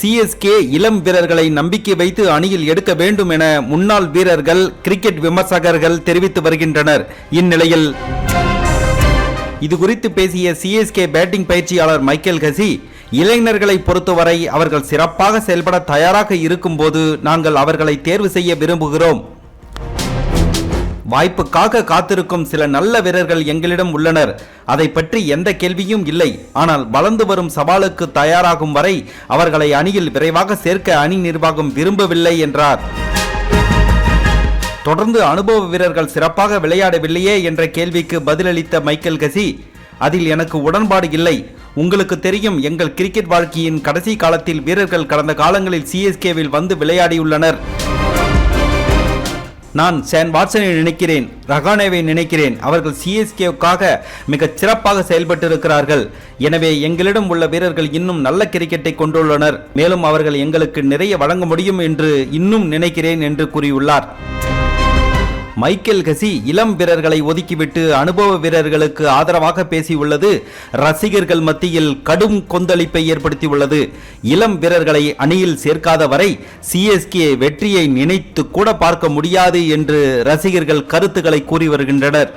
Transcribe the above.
CSK இளம் வீரர்களை நம்பிக்கை வைத்து அணியில் எடுக்க வேண்டும் என முன்னாள் வீரர்கள், கிரிக்கெட் விமர்சகர்கள் தெரிவித்து வருகின்றனர். இந்நிலையில் இது குறித்து பேசிய சிஎஸ்கே பேட்டிங் பயிற்சியாளர் மைக்கேல் கசி, இளைஞர்களை பொறுத்தவரை அவர்கள் சிறப்பாக செயல்பட தயாராக இருக்கும் போது நாங்கள் அவர்களை தேர்வு செய்ய விரும்புகிறோம். வாய்ப்புக்காக காத்திருக்கும் சில நல்ல வீரர்கள் எங்களிடம் உள்ளனர். அதை பற்றி எந்த கேள்வியும் இல்லை. ஆனால் வளர்ந்து வரும் சவாலுக்கு தயாராகும் வரை அவர்களை அணியில் விரைவாக சேர்க்க அணி நிர்வாகம் விரும்பவில்லை என்றார். தொடர்ந்து அனுபவ வீரர்கள் சிறப்பாக விளையாடவில்லையே என்ற கேள்விக்கு பதிலளித்த மைக்கேல் கசி, அதில் எனக்கு உடன்பாடு இல்லை. உங்களுக்கு தெரியும், எங்கள் கிரிக்கெட் வாழ்க்கையின் கடைசி காலத்தில் வீரர்கள் கடந்த காலங்களில் சிஎஸ்கேவில் வந்து விளையாடியுள்ளனர். நான் ஷேன் வாட்சனை நினைக்கிறேன், ரஹானேவை நினைக்கிறேன். அவர்கள் சிஎஸ்கேவுக்காக மிகச் சிறப்பாக செயல்பட்டு இருக்கிறார்கள். எனவே எங்களிடம் உள்ள வீரர்கள் இன்னும் நல்ல கிரிக்கெட்டை கொண்டுள்ளனர். மேலும் அவர்கள் எங்களுக்கு நிறைய வழங்க முடியும் என்று இன்னும் நினைக்கிறேன் என்று கூறியுள்ளார். மைக்கேல் கசி இளம் வீரர்களை ஒதுக்கிவிட்டு அனுபவ வீரர்களுக்கு ஆதரவாக பேசியுள்ளது ரசிகர்கள் மத்தியில் கடும் கொந்தளிப்பை ஏற்படுத்தியுள்ளது. இளம் வீரர்களை அணியில் சேர்க்காத வரை சிஎஸ்கே வெற்றியை நினைத்து கூட பார்க்க முடியாது என்று ரசிகர்கள் கருத்துக்களை கூறி வருகின்றனர்.